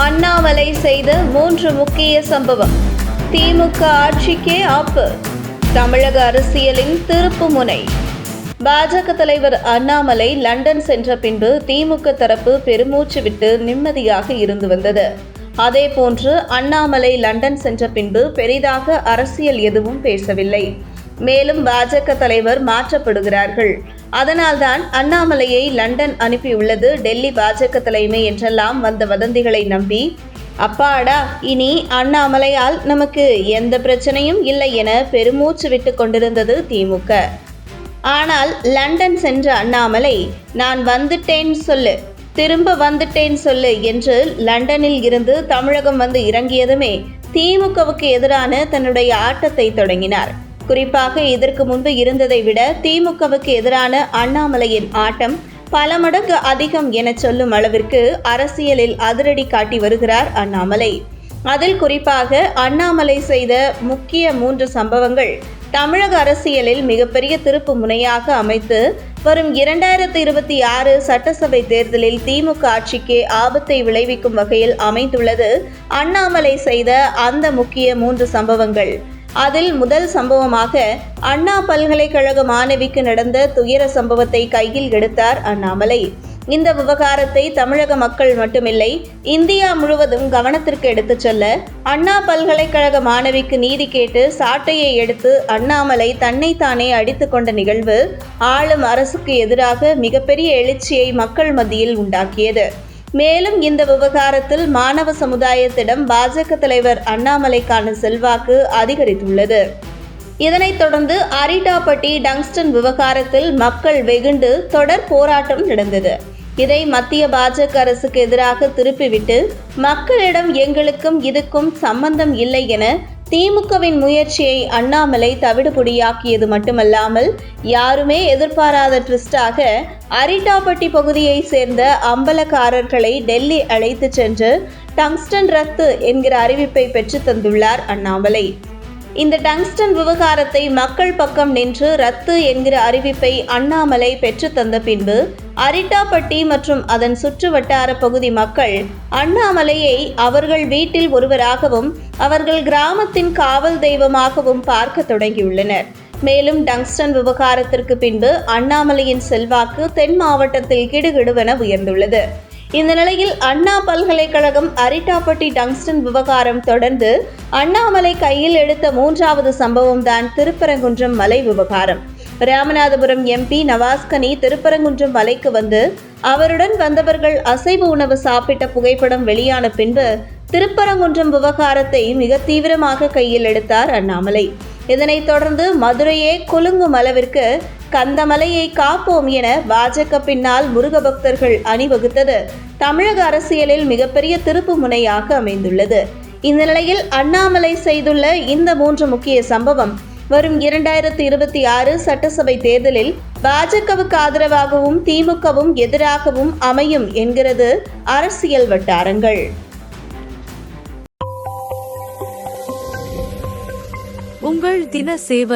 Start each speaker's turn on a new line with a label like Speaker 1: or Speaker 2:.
Speaker 1: அண்ணாமலை செய்த 3 முக்கிய சம்பவம். திமுக ஆட்சிக்கே ஆப்பு. தமிழக அரசியலின் திருப்பு முனை. பாஜக தலைவர் அண்ணாமலை லண்டன் சென்ற பின்பு திமுக தரப்பு பெருமூச்சு விட்டு நிம்மதியாக இருந்து வந்தது. அதேபோன்று அண்ணாமலை லண்டன் சென்ற பின்பு பெரிதாக அரசியல் எதுவும் பேசவில்லை. மேலும் பாஜக தலைவர் மாற்றப்படுகிறார்கள், அதனால்தான் அண்ணாமலையை லண்டன் அனுப்பியுள்ளது டெல்லி பாஜக தலைமை என்றெல்லாம் வந்த வதந்திகளை நம்பி, அப்பாடா இனி அண்ணாமலையால் நமக்கு எந்த பிரச்சனையும் இல்லை என பெருமூச்சு விட்டு கொண்டிருந்தது திமுக. ஆனால் லண்டன் சென்ற அண்ணாமலை, நான் வந்துட்டேன் சொல்லு, திரும்ப வந்துட்டேன் சொல்லு என்று லண்டனில் இருந்து தமிழகம் வந்து இறங்கியதுமே திமுகவுக்கு எதிரான தன்னுடைய ஆட்டத்தை தொடங்கினார். குறிப்பாக இதற்கு முன்பு இருந்ததை விட திமுகவுக்கு எதிரான அண்ணாமலையின் ஆட்டம் பல மடங்கு அதிகம் என சொல்லும் அளவிற்கு அரசியலில் அதிரடி காட்டி வருகிறார் அண்ணாமலை. அதில் குறிப்பாக அண்ணாமலை செய்த முக்கிய 3 சம்பவங்கள் தமிழக அரசியலில் மிகப்பெரிய திருப்பு முனையாக அமைத்து வரும் 2026 சட்டசபை தேர்தலில் திமுக ஆட்சிக்கு ஆபத்தை விளைவிக்கும் வகையில் அமைந்துள்ளது அண்ணாமலை செய்த அந்த முக்கிய 3 சம்பவங்கள். அதில் முதல் சம்பவமாக அண்ணா பல்கலைக்கழக மாணவிக்கு நடந்த துயர சம்பவத்தை கையில் எடுத்தார் அண்ணாமலை. இந்த விவகாரத்தை தமிழக மக்கள் மட்டுமில்லை, இந்தியா முழுவதும் கவனத்திற்கு எடுத்துச் செல்ல அண்ணா பல்கலைக்கழக மாணவிக்கு நீதி கேட்டு சாட்டையை எடுத்து அண்ணாமலை தன்னைத்தானே அடித்து கொண்ட நிகழ்வு ஆளும் அரசுக்கு எதிராக மிகப்பெரிய எழுச்சியை மக்கள் மத்தியில் உண்டாக்கியது. மேலும் இந்த விவகாரத்தில் மாணவ சமுதாயத்திடம் பாஜக தலைவர் அண்ணாமலைக்கான செல்வாக்கு அதிகரித்துள்ளது. இதனைத் தொடர்ந்து அரிட்டாப்பட்டி டங்ஸ்டன் விவகாரத்தில் மக்கள் வெகுண்டு தொடர் போராட்டம் நடந்தது. இதை மத்திய பாஜக அரசுக்கு எதிராக திருப்பிவிட்டு மக்களிடம் எங்களுக்கும் இதுக்கும் சம்பந்தம் இல்லை என திமுகவின் முயற்சியை அண்ணாமலை தவிடுபொடியாக்கியது மட்டுமல்லாமல் யாருமே எதிர்பாராத ட்விஸ்டாக அரிட்டாப்பட்டி பகுதியை சேர்ந்த அம்பலக்காரர்களை டெல்லி அழைத்து சென்று டங்ஸ்டன் ரத்து என்கிற அறிவிப்பை பெற்று தந்துள்ளார் அண்ணாமலை. இந்த டங்ஸ்டன் விவகாரத்தை மக்கள் பக்கம் நின்று ரத்து என்கிற அறிவிப்பை அண்ணாமலை பெற்று தந்த பின்பு அரிட்டாப்பட்டி மற்றும் அதன் சுற்று வட்டார பகுதி மக்கள் அண்ணாமலையை அவர்கள் வீட்டில் ஒருவராகவும் அவர்கள் கிராமத்தின் காவல் தெய்வமாகவும் பார்க்க தொடங்கியுள்ளனர். மேலும் டங்ஸ்டன் விவகாரத்திற்கு பின்பு அண்ணாமலையின் செல்வாக்கு தென் மாவட்டத்தில் கிடுகிடுவென உயர்ந்துள்ளது. இந்த நிலையில் அண்ணா பல்கலைக்கழகம் அரிட்டாப்பட்டி டங்ஸ்டன் விவகாரம் தொடர்ந்து அண்ணாமலை கையில் எடுத்த 3வது சம்பவம் தான் திருப்பரங்குன்றம் மலை விவகாரம். ராமநாதபுரம் எம்பி நவாஸ்கனி திருப்பரங்குன்றம் மலைக்கு வந்து அவருடன் வந்தவர்கள் அசைவ உணவு சாப்பிட்ட புகைப்படம் வெளியான பின்பு திருப்பரங்குன்றம் விவகாரத்தை மிக தீவிரமாக கையில் எடுத்தார் அண்ணாமலை. இதனைத் தொடர்ந்து மதுரையே குலுங்கும் அளவிற்கு கந்தமலையை காப்போம் என பாஜக பின்னால் முருக பக்தர்கள் அணிவகுத்தது தமிழக அரசியலில் மிகப்பெரிய திருப்பு முனையாக அமைந்துள்ளது. இந்த நிலையில் அண்ணாமலை செய்துள்ள இந்த 3 முக்கிய சம்பவம் வரும் 2026 சட்டசபை தேர்தலில் பாஜகவுக்கு ஆதரவாகவும் திமுகவும் எதிராகவும் அமையும் என்கிறது அரசியல் வட்டாரங்கள்.
Speaker 2: உங்கள் தின சேவல்.